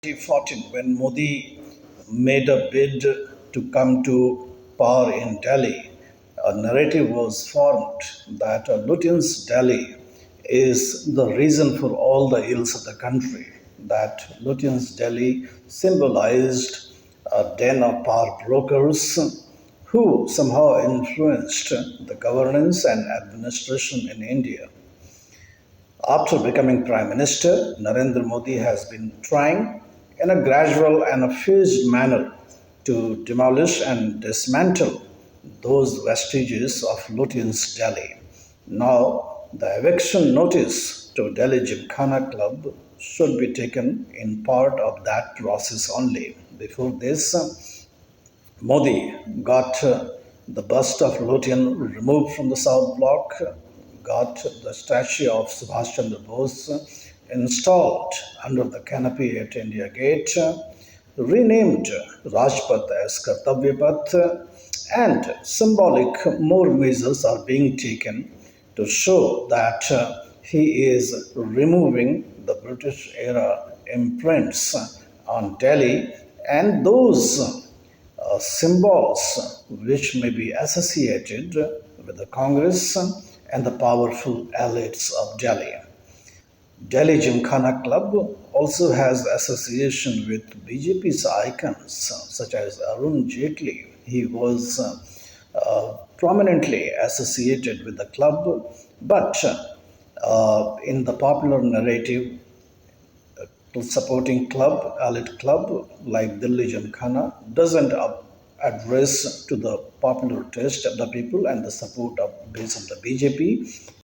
2014, when Modi made a bid to come to power in Delhi, a narrative was formed that Lutyens Delhi is the reason for all the ills of the country. That Lutyens Delhi symbolized a den of power brokers who somehow influenced the governance and administration in India. After becoming Prime Minister, Narendra Modi has been trying in a gradual and a phased manner to demolish and dismantle those vestiges of Lutyens Delhi. Now, the eviction notice to Delhi Gymkhana Club should be taken in part of that process only. Before this, Modi got the bust of Lutyens removed from the South Block, got the statue of Subhash Chandra Bose installed under the canopy at India Gate, renamed Rajpath as Kartavya Path, and symbolic more measures are being taken to show that he is removing the British era imprints on Delhi and those symbols which may be associated with the Congress and the powerful elites of Delhi. Delhi Gymkhana Club also has association with BJP's icons such as Arun Jaitley. He was prominently associated with the club, but in the popular narrative, supporting club, elite club like Delhi Gymkhana doesn't address to the popular taste of the people and the support of base of the BJP.